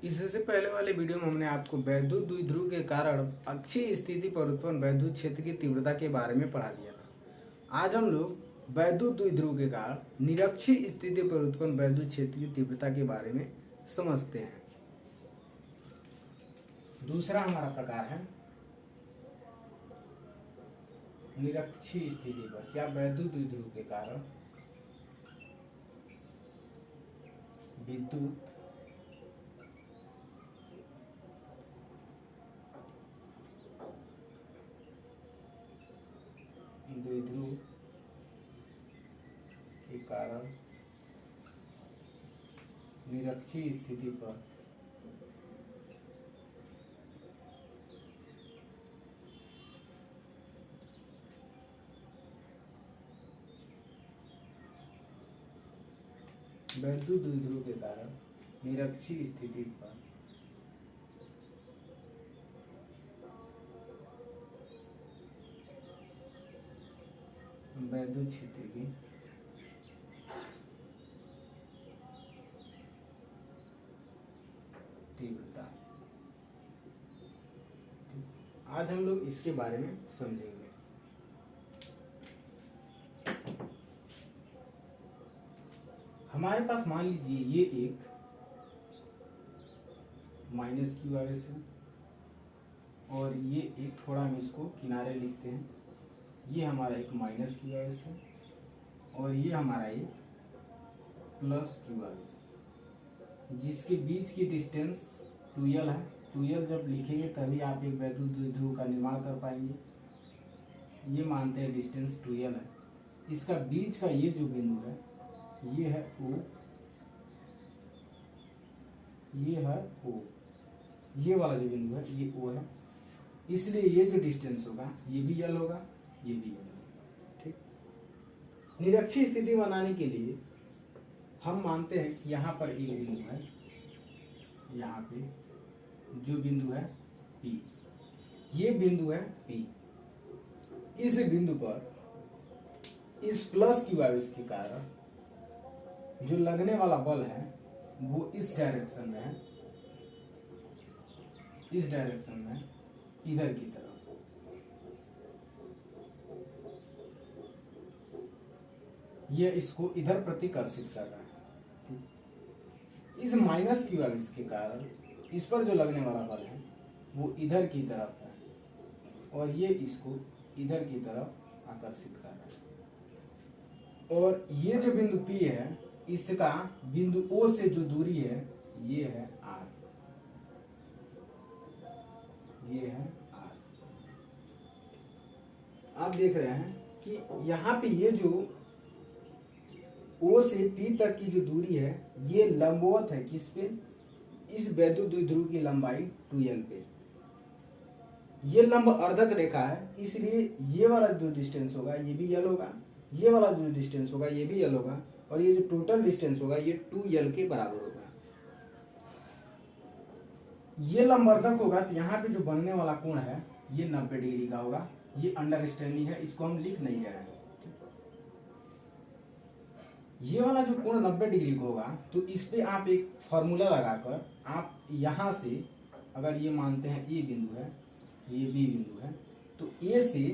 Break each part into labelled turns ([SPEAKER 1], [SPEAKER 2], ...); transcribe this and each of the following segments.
[SPEAKER 1] इससे पहले वाले वीडियो में हमने आपको वैद्युत द्विध्रुव के कारण अक्षीय स्थिति पर उत्पन्न वैद्युत क्षेत्र की तीव्रता के बारे में पढ़ा दिया था। आज हम लोग वैद्युत द्विध्रुव के कारण निरक्षीय स्थिति पर उत्पन्न वैद्युत क्षेत्र की तीव्रता के बारे में समझते हैं। दूसरा हमारा प्रकार है निरक्षीय स्थिति पर क्या वैद्युत द्विध्रुव के कारण विद्युत द्विध्रुव के कारण निरक्षीय स्थिति पर वैद्युत द्विध्रुव के कारण निरक्षीय स्थिति पर वैद्युत क्षेत्र की तीव्रता। आज हम लोग इसके बारे में समझेंगे। हमारे पास मान लीजिए ये एक माइनस क्यू आवेश है और ये एक थोड़ा हम इसको किनारे लिखते हैं। ये हमारा एक माइनस क्यू आवेश है और ये हमारा एक प्लस क्यू आवेश, जिसके बीच की डिस्टेंस 2l है। 2l जब लिखेंगे तभी आप एक वैद्युत द्विध्रुव का निर्माण कर पाएंगे। ये मानते हैं डिस्टेंस 2l है। इसका बीच का ये जो बिंदु है ये है O, ये है O, ये वाला जो बिंदु है ये O है। इसलिए ये जो डिस्टेंस होगा ये भी l होगा, ये भी l होगा। ठीक। निरक्षीय स्थिति बनाने के लिए हम मानते हैं कि यहाँ पर एक बिंदु है, यहाँ पे जो बिंदु है P, ये बिंदु है P। इस बिंदु पर इस प्लस क्यू आवेश के कारण जो लगने वाला बल है वो इस डायरेक्शन में है, इस डायरेक्शन में इधर की तरफ। यह इसको इधर प्रतिकर्षित कर रहा है। इस माइनस क्यू आवेश के कारण इस पर जो लगने वाला बल है वो इधर की तरफ है और ये इसको इधर की तरफ आकर्षित कर रहा है। और ये जो बिंदु P है इसका बिंदु O से जो दूरी है ये है R, ये है R। आप देख रहे हैं कि यहाँ पे ये जो O से P तक की जो दूरी है ये लंबवत है किस पे, इस वैद्युत द्विध्रुव की लंबाई 2l पे। ये लंब अर्धक रेखा है, इसलिए ये वाला जो डिस्टेंस होगा ये भी l होगा, ये वाला जो डिस्टेंस होगा ये भी l होगा और ये जो टोटल डिस्टेंस होगा ये 2l के बराबर होगा। ये लंबवर्धक होगा तो यहाँ पे जो बनने वाला कोण है ये 90 डिग्री का होगा। ये अंडरस्टैंडिंग है, इसको हम लिख नहीं रहे हैं। ये वाला जो कोण 90 डिग्री का होगा तो इस पे आप एक फॉर्मूला लगाकर आप यहाँ से अगर ये मानते हैं ए बिंदु है, ये बी बिंदु है, तो ए से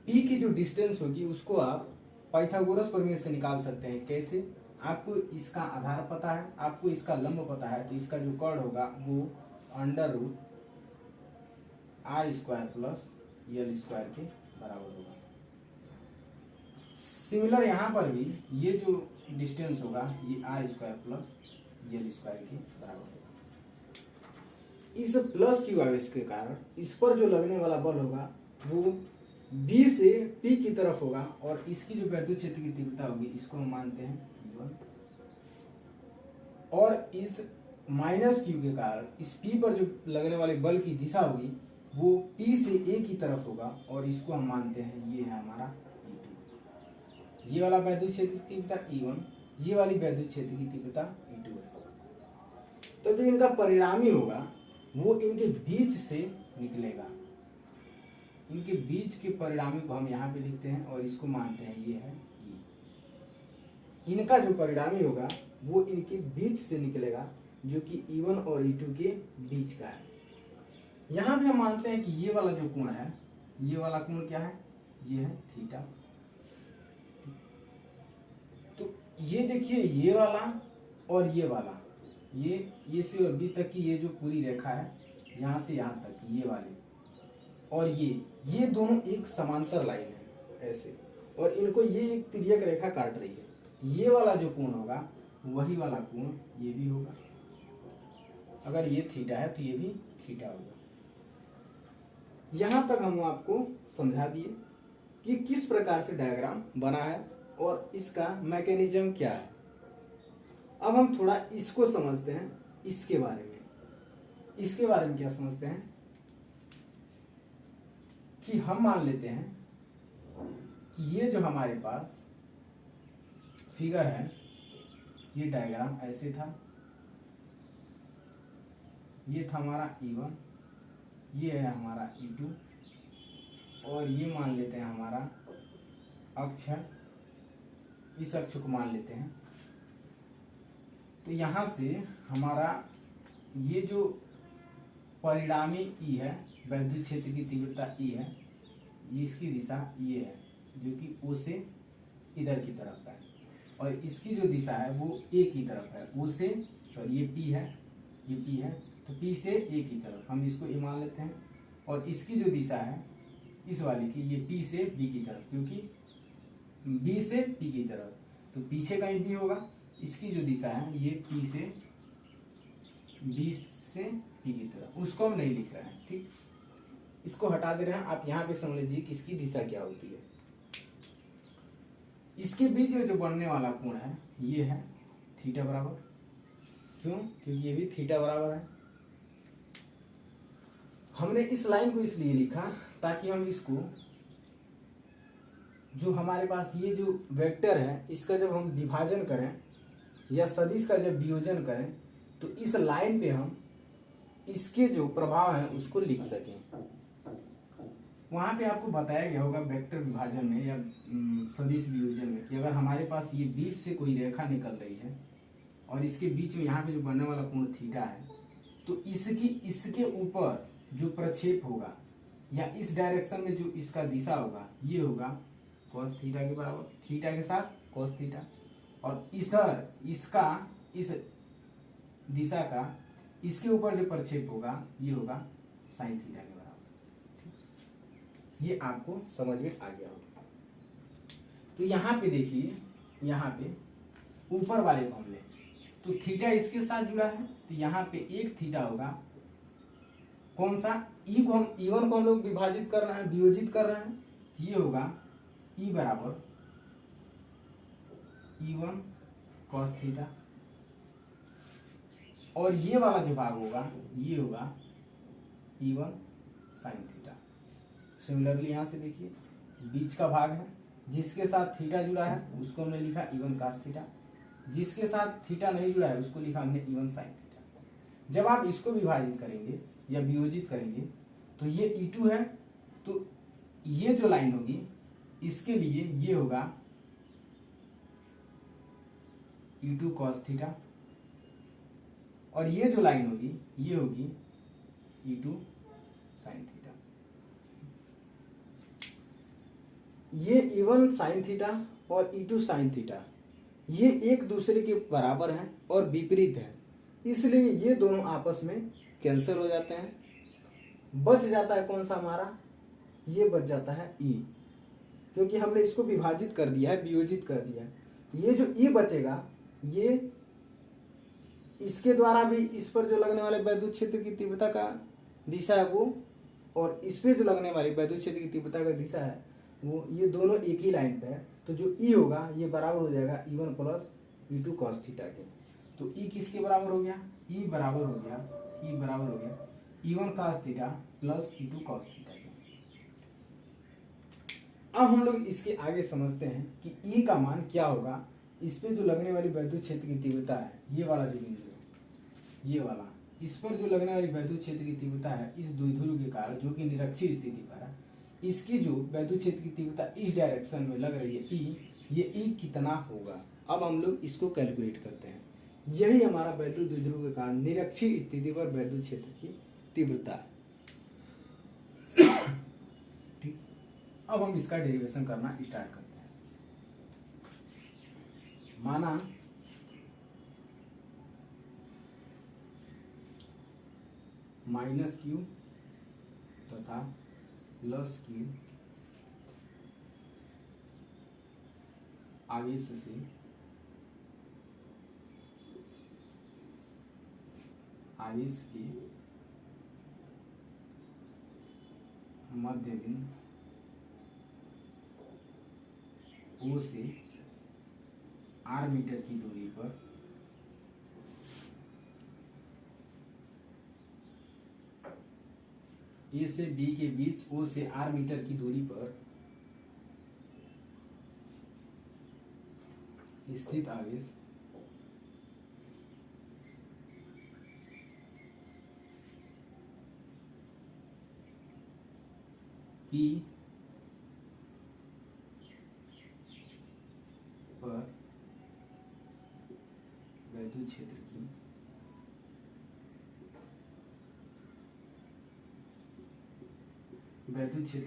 [SPEAKER 1] पी की जो डिस्टेंस होगी उसको आप पाइथागोरस प्रमेय से निकाल सकते हैं। कैसे? आपको इसका आधार पता है, आपको इसका लंब पता है, तो इसका जो कर्ण होगा वो under root r² plus l² के बराबर होगा। सिमिलर यहाँ पर भी ये जो डिस्टेंस होगा ये r² प्लस l² के बराबर होगा। इस प्लस क्यू आवेश के कारण इस पर जो लगने वाला बल होगा वो B से P की तरफ होगा और इसकी जो वैद्युत क्षेत्र की तीव्रता होगी इसको हम मानते हैं E1। और इस माइनस क्यू के कारण इस P पर जो लगने वाले बल की दिशा होगी वो P से A की तरफ होगा और इसको हम मानते हैं ये है हमारा E2। ये वाला वैद्युत क्षेत्र की तीव्रता E1, ये वाली वैद्युत क्षेत्र की तीव्रता E2 है। तो जो इनका परिणामी होगा वो इनके बीच से निकलेगा। इनके बीच के परिणामी को हम यहाँ पे लिखते हैं और इसको मानते हैं ये है E। इनका जो परिणामी होगा वो इनके बीच से निकलेगा जो कि E1 और E2 के बीच का है। यहाँ पे हम मानते हैं कि ये वाला जो कोण है, ये वाला कोण क्या है, ये है थीटा। तो ये देखिए, ये वाला और ये वाला, ये से और बी तक की ये जो पूरी रेखा है, यहाँ से यहाँ तक ये वाली, और ये दोनों एक समांतर लाइन है ऐसे, और इनको ये एक तिर्यक रेखा काट रही है। ये वाला जो कोण होगा वही वाला कोण ये भी होगा। अगर ये थीटा है तो ये भी थीटा होगा। यहां तक हम आपको समझा दिए कि किस प्रकार से डायग्राम बना है और इसका मैकेनिज्म क्या है। अब हम थोड़ा इसको समझते हैं, इसके बारे में। इसके बारे में क्या समझते हैं कि हम मान लेते हैं कि ये जो हमारे पास फिगर है, ये डायग्राम ऐसे था, ये था हमारा E1, ये है हमारा E2, और ये मान लेते हैं हमारा अक्ष है, इस अक्ष को मान लेते हैं। तो यहाँ से हमारा ये जो परिणामी E है, वैद्युत क्षेत्र की तीव्रता E है, ये इसकी दिशा ये है, जो कि O से इधर की तरफ है, और इसकी जो दिशा है वो A की तरफ है। O से, सॉरी ये P है, ये P है, तो P से A की तरफ हम इसको A मान लेते हैं। और इसकी जो दिशा है इस वाली की, ये P से B की तरफ, क्योंकि B से P की तरफ, तो पीछे कहीं B होगा। इसकी जो दिशा है ये P से B से P की तरफ, उसको हम नहीं लिख रहे हैं, ठीक, इसको हटा दे रहे हैं। आप यहाँ पे समझ लीजिए कि इसकी दिशा क्या होती है। इसके बीच में जो बनने वाला कोण है ये है थीटा बराबर। क्यों? क्योंकि ये भी थीटा बराबर है। हमने इस लाइन को इसलिए लिखा ताकि हम इसको, जो हमारे पास ये जो वेक्टर है, इसका जब हम विभाजन करें या सदिश का जब वियोजन करें, तो इस लाइन पे हम इसके जो प्रभाव है उसको लिख सकें। वहां पे आपको बताया गया होगा वेक्टर विभाजन में या सदिश वियोजन में कि अगर हमारे पास ये बीच से कोई रेखा निकल रही है और इसके बीच में यहाँ पे जो बनने वाला कोण थीटा है, तो इसके ऊपर जो प्रक्षेप होगा या इस डायरेक्शन में जो इसका दिशा होगा, ये होगा cos थीटा के बराबर, थीटा के साथ cos थीटा, और इधर इसका इस दिशा का इसके ऊपर जो प्रक्षेप होगा ये होगा sin थीटा के बराबर। ये आपको समझ में आ गया होगा। तो यहाँ पे देखिए, यहाँ पे ऊपर वाले को हम ले, तो थीटा इसके साथ जुड़ा है, तो यहाँ पे एक थीटा होगा। कौन सा? E को हम E1 को हम लोग विभाजित कर रहे हैं, वियोजित कर रहे हैं, ये होगा E बराबर E1 cos थीटा, और ये वाला जो भाग होगा ये होगा E1 sin थीटा। सिमिलरली यहाँ से देखिए, बीच का भाग है, जिसके साथ थीटा जुड़ा है उसको हमने लिखा E1 cos थीटा, जिसके साथ थीटा नहीं जुड़ा है उसको लिखा हमने E1 sin थीटा। जब आप इसको विभाजित करेंगे या वियोजित करेंगे तो ये E2 है, तो ये जो लाइन होगी इसके लिए ये होगा E2 cos थीटा, और ये जो लाइन होगी ये होगी E2 sin थीटा। ये E1 sin थीटा और E2 sin थीटा ये एक दूसरे के बराबर हैं और विपरीत हैं, इसलिए ये दोनों आपस में कैंसिल हो जाते हैं। बच जाता है कौन सा हमारा? ये बच जाता है E, क्योंकि हमने इसको विभाजित कर दिया है, वियोजित कर दिया है। ये जो E बचेगा ये इसके द्वारा भी इस पर जो लगने वाले वैद्युत क्षेत्र की तीव्रता का दिशा है वो, और इस पे जो लगने वाली वैद्युत क्षेत्र की तीव्रता का दिशा है वो, ये दोनों एक ही लाइन पे है। तो जो E होगा ये बराबर हो जाएगा E1 plus E2 cos theta के। तो E किसके बराबर हो गया? E बराबर हो गया E1 cos theta plus E2 cos theta के। अब हम लोग इसके आगे समझते हैं कि E का मान क्या होगा। इस पे जो लगने वाली वैद्युत क्षेत्र की तीव्रता है, ये वाला जो बिंदु है, ये वाला, इस पर जो लगने वाली वैद्युत क्षेत्र की तीव्रता है इस द्विध्रुव के कारण, जो कि निरक्षीय स्थिति पर है, इसकी जो वैद्युत क्षेत्र की तीव्रता इस डायरेक्शन में लग रही है E, ये E कितना होगा। अब हम लोग इसको कैलकुलेट करते हैं। यही हमारा वैद्युत द्विध्रुव के कारण निरक्षीय स्थिति पर वैद्युत क्षेत्र की तीव्रता है। ठीक, अब हम इसका डेरिवेशन करना स्टार्ट करते हैं। माना -q तथा +q आवेश से आवेश के मध्य बिंदु O से r मीटर की दूरी पर A से B के बीच O से r मीटर की दूरी पर स्थित आवेश P पर वैद्युत क्षेत्र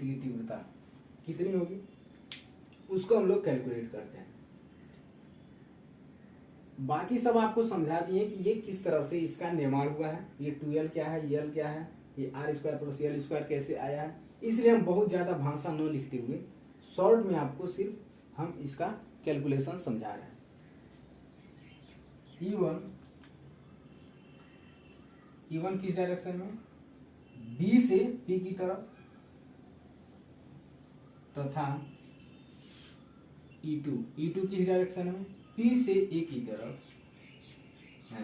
[SPEAKER 1] की तीव्रता कितनी होगी उसको हम लोग कैलकुलेट करते हैं। बाकी सब आपको समझा दिए कि ये किस तरह से इसका निर्माण हुआ है, ये 2l क्या है, ये l क्या है, ये r square plus l square कैसे आया है। इसलिए हम बहुत ज्यादा भाषा न लिखते हुए शॉर्ट में आपको सिर्फ हम इसका कैलकुलेशन समझा रहे हैं। E1 किस डायरेक्शन में, B से P की तरफ तथा E2 किस डायरेक्शन में, P से A की तरफ है।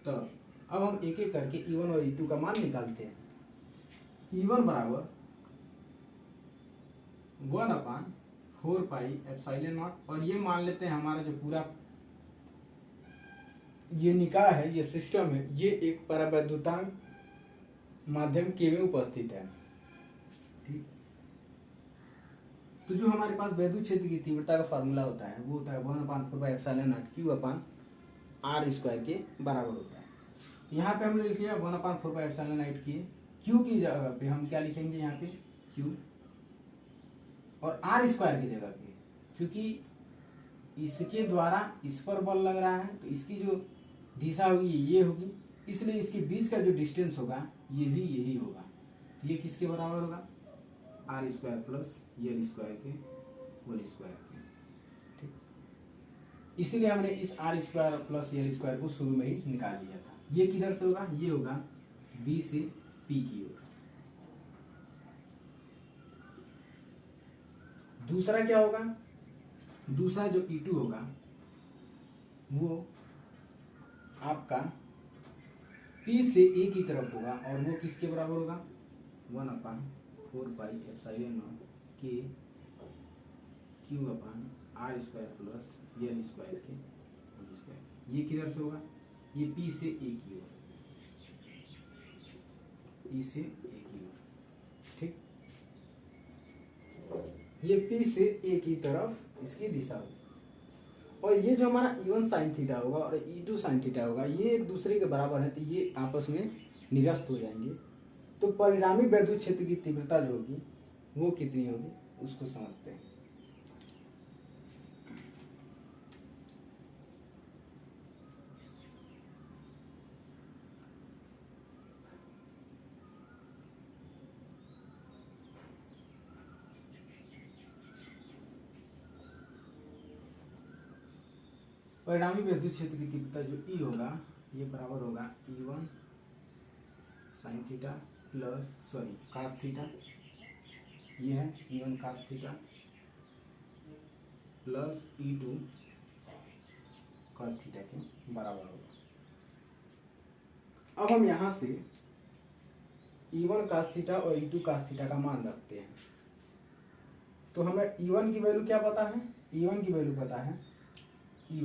[SPEAKER 1] तो अब हम एक एक करके E1 और E2 का मान निकालते हैं। E1 बराबर 1/4 पाई एप्सिलॉन नॉट, और ये मान लेते हैं हमारा जो पूरा ये निकाय है, ये सिस्टम है, ये एक परावैद्युतांक माध्यम के में उपस्थित है। ठीक, तो जो हमारे पास वैद्युत क्षेत्र की तीव्रता का फार्मूला होता है वो होता है 1/4 पाई एप्सिलॉन नॉट Q/r स्क्वायर के बराबर होता है। यहाँ पे हमने लिख लिया 1/4 पाई एप्सिलॉन नॉट Q की जगह पे हम क्या लिखेंगे, यहाँ पे Q, और r स्क्वायर की जगह पे क्योंकि इसके द्वारा इस पर बल लग रहा है तो इसकी जो दिशा होगी ये होगी, इसलिए इसके बीच का जो डिस्टेंस होगा ये भी यही होगा। तो ये किसके बराबर होगा, r square plus l square के होल स्क्वायर के। ठीक, इसीलिए हमने इस r square plus l square को शुरू में ही निकाल लिया था। ये किधर से होगा, ये होगा B से P की ओर। दूसरा क्या होगा, दूसरा जो E2 होगा वो आपका P से A की तरफ होगा, और वो किसके बराबर होगा, 1/4 पाई एप्सिलॉन नॉट के Q/r square plus l square के होल स्क्वायर। ये किधर से होगा, ये P से A की ओर, P से A की ओर। ठीक, ये P से A की तरफ इसकी दिशा होगी, और ये जो हमारा E1 साइन थीटा होगा और E2 साइन थीटा होगा ये एक दूसरे के बराबर है, तो ये आपस में निरस्त हो जाएंगे। तो परिणामी वैद्युत क्षेत्र की तीव्रता जो होगी वो कितनी होगी उसको समझते हैं। परिणामी वैद्युत क्षेत्र की तीव्रता जो E होगा ये बराबर होगा E1 sine theta plus cos theta, ये है E1 cos theta plus E2 cos theta के बराबर होगा। अब हम यहाँ से E1 कास थीटा और E2 कास थीटा का मान रखते हैं। तो हमें E1 की वैल्यू क्या पता है, E1 की वैल्यू पता है E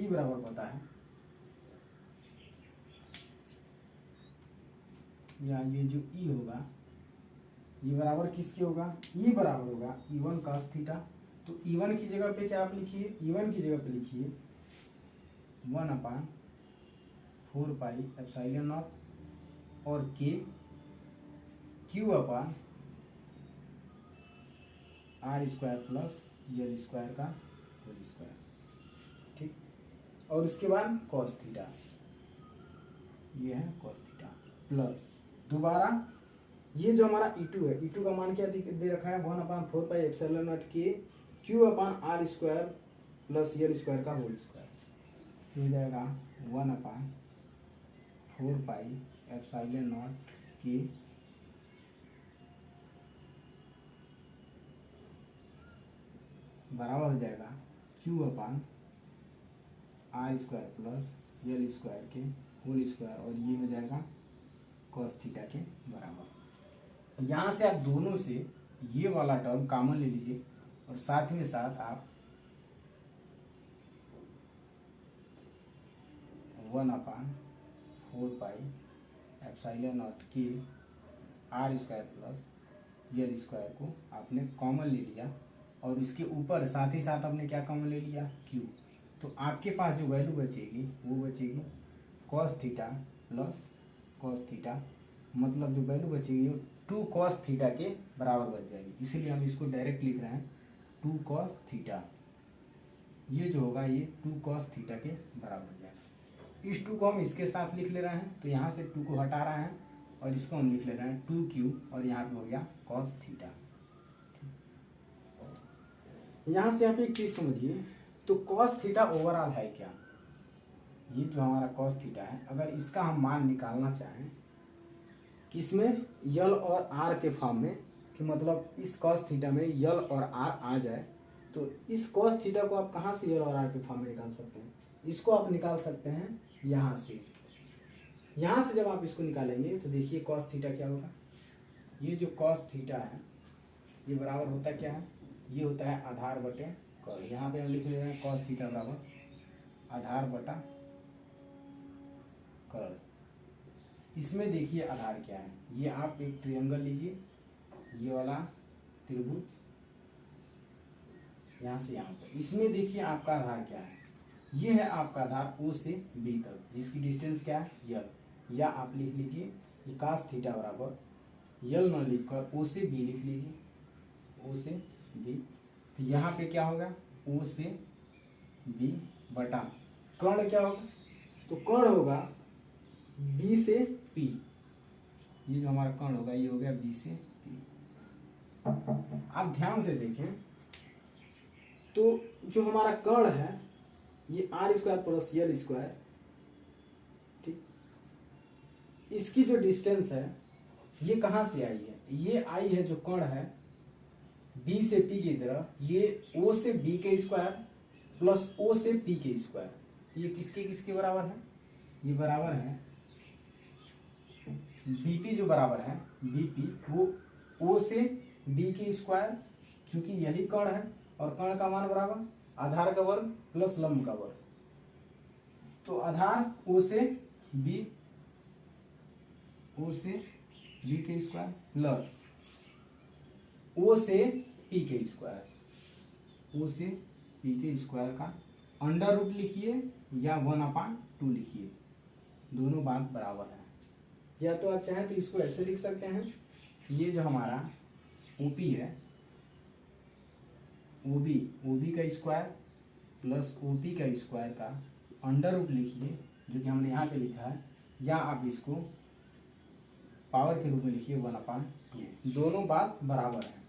[SPEAKER 1] बराबर पता है, या ये जो E होगा ये बराबर किसके होगा, ई बराबर होगा E1 cos थीटा। तो E1 की जगह पे क्या आप लिखिए, E1 की जगह पे लिखिए 1/4 पाई एप्सिलॉन नॉट और K Q/r² plus L square का होल स्क्वायर। ठीक, और उसके बाद cos थीटा, ये है cos थीटा प्लस दोबारा ये जो हमारा E2 है, E2 का मान क्या दे रखा है 1/4 पाई epsilon not K Q/r² plus L square का होल स्क्वायर। हो जाएगा 1/4 पाई एप्सिलॉन नॉट K बराबर हो जाएगा Q/r² प्लस L स्क्वायर के होल स्क्वायर, और ये हो जाएगा cos थीटा के बराबर। यहाँ से आप दोनों से ये वाला टर्म कॉमन ले लीजिए और साथ में साथ आप 1/4 पाई epsilon not K r² plus L square को आपने कॉमन ले लिया, और इसके ऊपर साथ ही साथ आपने क्या कॉमन ले लिया, Q। तो आपके पास जो वैल्यू बचेगी वो बचेगी cos theta plus cos theta, मतलब जो वैल्यू बचेगी वो 2 cos थीटा के बराबर बच जाएगी। इसीलिए हम इसको डायरेक्ट लिख रहे हैं 2 cos थीटा। ये जो होगा ये 2 cos थीटा के बराबर हो जाएगा। इस 2 को हम इसके साथ लिख ले रहे हैं, तो यहाँ से 2 को हटा रहे हैं और इसको हम लिख ले रहे हैं 2Q, और यहाँ पे हो गया cos थीटा। यहाँ से आप एक चीज समझिए, तो cos थीटा ओवरऑल है क्या, ये जो हमारा cos थीटा है, अगर इसका हम मान निकालना चाहें किसमें, यल और आर के फॉर्म में, कि मतलब इस cos थीटा में यल और आर आ जाए, तो इस cos थीटा को आप कहाँ से यल और आर के फॉर्म में निकाल सकते हैं, इसको आप निकाल सकते हैं यहाँ से। यहाँ से जब आप इसको निकालेंगे तो देखिए cos थीटा क्या होगा, ये जो cos थीटा है ये बराबर होता क्या है, ये होता है आधार बटे कर्ल। यहाँ पे हम लिख रहे हैं cos थीटा बराबर आधार बटा कर्ल। इसमें देखिए आधार क्या है, ये आप एक ट्रायंगल लीजिए, ये वाला त्रिभुज यहाँ से यहाँ पर, इसमें देखिए आपका आधार क्या है, ये है आपका आधार O से B तक, जिसकी डिस्टेंस क्या है यल, या आप लिख लीजिए ये cos थीटा बराबर यल न लिखकर O से B लिख लीजिए, O से B। तो यहाँ पे क्या होगा O से B बटा कर्ण क्या होगा, तो कर्ण होगा B से P, ये जो हमारा कर्ण होगा ये हो गया B से P। आप ध्यान से देखें तो जो हमारा कर्ण है ये r² प्लस L स्क्वायर, ठीक, इसकी जो डिस्टेंस है ये कहाँ से आई है, ये आई है जो कर्ण है B से P की तरह, ये O से B के स्क्वायर प्लस O से P के स्क्वायर। ये किसके किसके बराबर है, ये बराबर है BP जो बराबर है BP वो O से B के स्क्वायर, चूंकि यही कर्ण है और कर्ण का मान बराबर आधार का वर्ग प्लस लंब का वर्ग, तो आधार O से B के स्क्वायर प्लस O से P के स्क्वायर, O से P के स्क्वायर का अंडर रूट लिखिए या 1/2 लिखिए, दोनों बात बराबर है। या तो आप चाहें तो इसको ऐसे लिख सकते हैं, ये जो हमारा OP है OB का स्क्वायर प्लस OP का स्क्वायर का अंडर रूट लिखिए, जो कि हमने यहाँ पे लिखा है, या आप इसको पावर के रूप में लिखिए 1/2, दोनों बात बराबर है।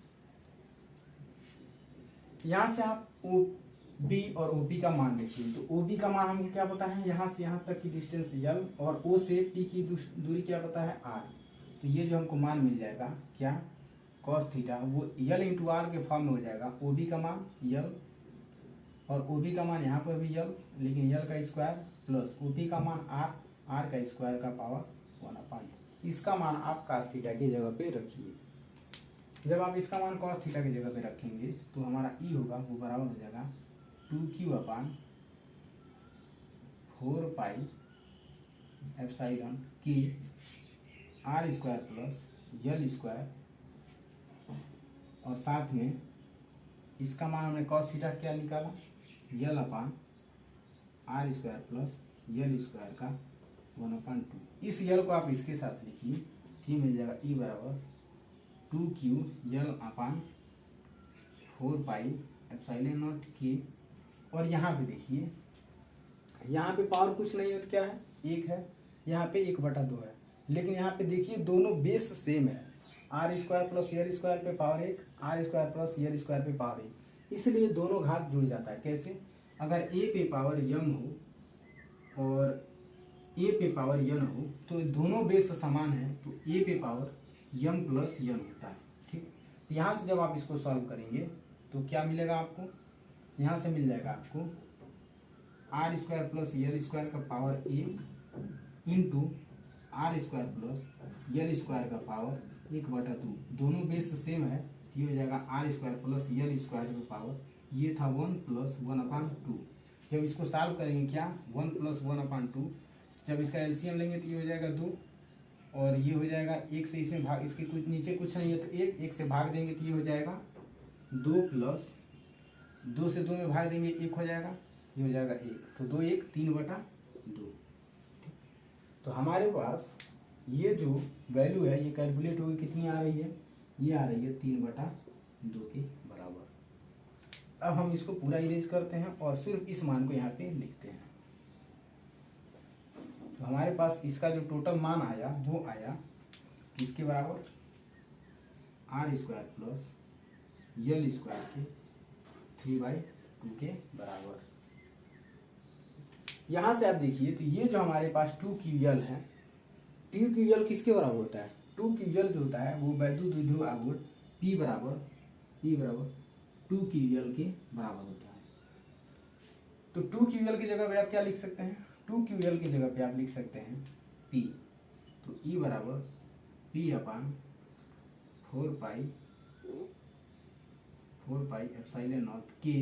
[SPEAKER 1] यहाँ से आप OB और OP का मान लिखिए, तो OB का मान हमको क्या पता है, यहाँ से यहाँ तक की डिस्टेंस L, और O से P की दूरी क्या पता है R। तो ये जो हमको मान मिल जाएगा क्या, cos थीटा, वो L इंटू R के फॉर्म में हो जाएगा। OB का मान L और OB का मान यहाँ पर भी L, लेकिन L का स्क्वायर प्लस OP का मान R का स्क्वायर का पावर 1/2। इसका मान आप cos थीटा की जगह पे रखिए। जब आप इसका मान cos थीटा की जगह पे रखेंगे तो हमारा E होगा वो बराबर हो जाएगा 2Q/4 pi epsilon K r² plus L square और साथ में इसका मान हमने cos थीटा क्या निकाला, L upon R square plus L square का 1/2। इस यल को आप इसके साथ लिखिए, ये मिल जाएगा ई बराबर 2q यल अपान 4 पाई एप्सिलॉन नॉट के। और यहाँ पे देखिए, यहाँ पे पावर कुछ नहीं है तो क्या है, एक है, यहाँ पे 1/2 है। लेकिन यहाँ पे देखिए दोनों बेस सेम है, R square plus L square पे power 1, R square plus L square पे पावर 1, इसलिए दोनों घात जुड़ जाता है। कैसे, अगर ए पे पावर यम हो और ए पे पावर यन हो तो दोनों बेस समान है, तो ए पे पावर यम प्लस यन होता है। ठीक, तो यहाँ से जब आप इसको सॉल्व करेंगे तो क्या मिलेगा आपको, यहाँ से मिल जाएगा आपको R square plus L square का power 1 into R square plus L square का पावर 1/2। दोनों बेस सेम है, ये हो जाएगा R square plus L square का पावर, ये था 1 प्लस 1/2। जब इसको सॉल्व करेंगे क्या, 1 प्लस 1/2, जब इसका एलसीएम लेंगे तो ये हो जाएगा 2 और ये हो जाएगा 1 से इसमें भाग, इसके कुछ नीचे कुछ नहीं है तो 1 से भाग देंगे तो ये हो जाएगा 2 प्लस 2 से 2 में भाग देंगे 1 हो जाएगा, ये हो जाएगा 1, तो 2 1 3/2। तो हमारे पास ये जो वैल्यू है ये कैलकुलेट होगी, कितनी आ रही है, ये आ रही है 3/2 के बराबर। अब हम इसको पूरा इरेज करते हैं और सिर्फ इस मान को यहाँ पे लिखते हैं। तो हमारे पास इसका जो टोटल मान आया वो आया किसके बराबर, R square plus L square के 3/2 के बराबर। यहाँ से आप देखिए तो ये जो हमारे पास 2ql है, 2ql किसके बराबर होता है, 2ql जो होता है वो वैद्युत द्विध्रुव आघूर्ण P बराबर 2ql के बराबर होता है। तो 2ql की जगह पे आप क्या लिख सकते हैं, 2ql की जगह पे आप लिख सकते हैं P, तो E बराबर P upon 4 pi epsilon nought के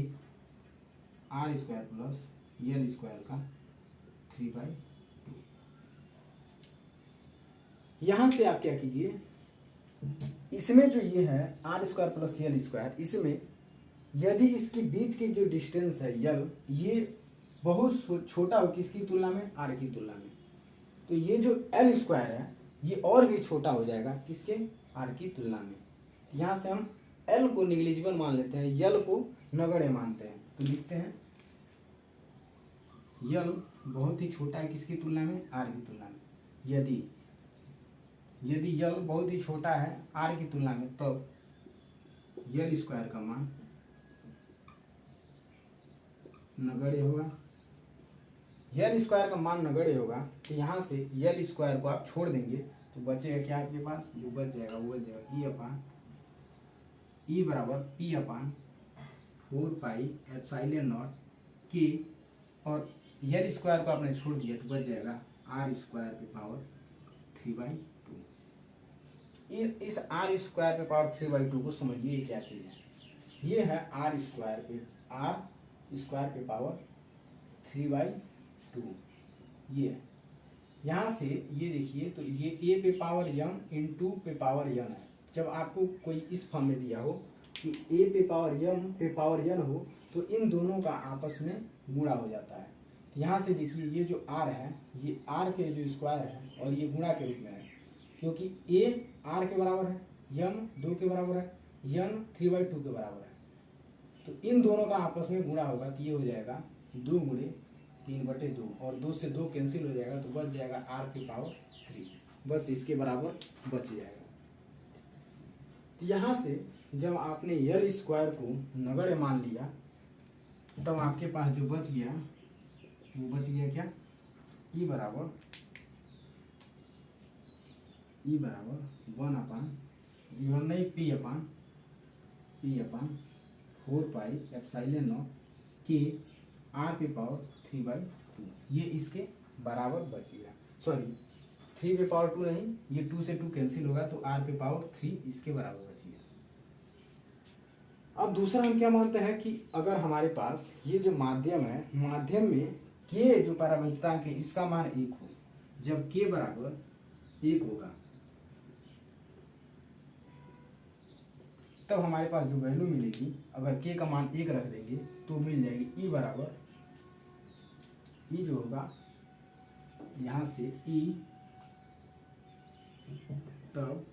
[SPEAKER 1] R square plus L square का 3/2। यहां से आप क्या कीजिए, इसमें जो ये है R square plus L square, इसमें यदि इसके बीच की जो डिस्टेंस है यल, ये बहुत छोटा हो किसकी तुलना में, आर की तुलना में, तो ये जो एल स्क्वायर है ये और भी छोटा हो जाएगा किसके, आर की तुलना में। यहाँ से हम एल को निग्लिजिबल मान लेते हैं, यल को नगण्य मानते हैं, तो लिखते हैं यल बहुत ही छोटा है किसकी तुलना में, आर की तुलना में। यदि यल बहुत ही छोटा है आर की तुलना में, तब यल स्क्वायर का मान नगण्य होगा। यल स्क्वायर का मान नगण्य होगा तो यहाँ से यल स्क्वायर को आप छोड़ देंगे तो बचेगा क्या आपके पास, जो बच जाएगा वो बच जाएगा ई बराबर P upon 4 pi epsilon nought के, और यल स्क्वायर को आपने छोड़ दिया तो बच जाएगा आर स्क्वायर पे पावर 3/2। इस आर स्क्वायर पे पावर 3/2 को समझिए ये क्या चीज़ है, ये है आर स्क्वायर पे पावर 3/2। ये है, यहाँ से ये देखिए तो ये ए पे पावर यम इंटू पे पावर यन है। जब आपको कोई इस फॉर्म में दिया हो कि ए पे पावर यम पे पावर यन हो तो इन दोनों का आपस में गुणा हो जाता है। तो यहाँ से देखिए ये जो आर है, ये आर के जो स्क्वायर है और ये गुणा के रूप में है, क्योंकि ए आर के बराबर है, यम 2 के बराबर है, यन 3/2 के बराबर है, तो इन दोनों का आपस में गुणा होगा तो ये हो जाएगा 2 गुणे 3/2 और 2 से 2 कैंसिल हो जाएगा तो बच जाएगा आर की पावर 3, बस इसके बराबर बच जाएगा। तो यहाँ से जब आपने यल स्क्वायर को नगण्य मान लिया तब आपके पास जो बच गया वो बच गया क्या, ई बराबर 1 अपान नहीं P upon 4 pi epsilon nought के आर पे पावर 3/2, ये इसके बराबर बच गया। सॉरी 3 पे पावर 2 नहीं, ये 2 से 2 कैंसिल होगा तो आर पे पावर 3 इसके बराबर बच गया। अब दूसरा हम क्या मानते हैं कि अगर हमारे पास ये जो माध्यम है, माध्यम में के जो परावैद्युतांक है इसका मान 1 हो, जब के बराबर 1 होगा तब हमारे पास जो वैल्यू मिलेगी, अगर के का मान 1 रख देंगे तो मिल जाएगी ई बराबर, ई जो होगा यहाँ से ई, तब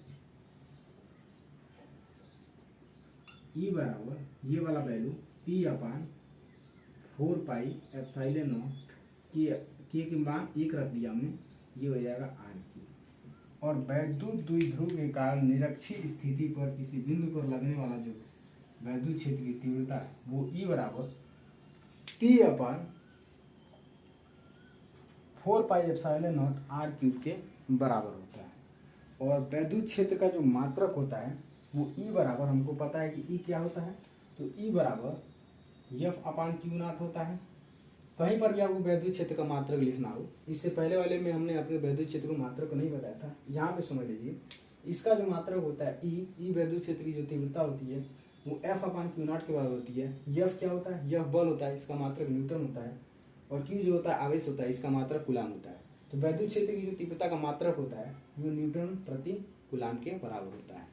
[SPEAKER 1] ई बराबर ये वाला value P upon 4 pi epsilon nought के मान 1 रख दिया हमने, ये हो जाएगा आर की। और वैद्युत द्विध्रुव के कारण निरक्षीय स्थिति पर किसी बिंदु पर लगने वाला जो वैद्युत क्षेत्र की तीव्रता है वो ई बराबर P upon 4 pi epsilon naught R cube के बराबर होता है। और वैद्युत क्षेत्र का जो मात्रक होता है वो ई बराबर, हमको पता है कि ई क्या होता है, तो ई बराबर एफ अपान क्यू नॉट होता है। कहीं पर भी आपको वैद्युत क्षेत्र का मात्रक लिखना हो, इससे पहले वाले में हमने अपने वैद्युत क्षेत्र को मात्रक नहीं बताया था, यहाँ पे समझ लीजिए इसका जो मात्रक होता है ई वैद्युत क्षेत्र की जो तीव्रता होती है वो एफ अपान क्यू नॉट के बराबर होती है। एफ क्या होता है, एफ बल होता है, इसका मात्रक न्यूटन होता है, और क्यू जो होता है आवेश होता है, इसका मात्रक कूलाम होता है। तो वैद्युत क्षेत्र की जो तीव्रता का मात्रक होता है वो न्यूटन प्रति कूलाम के बराबर होता है।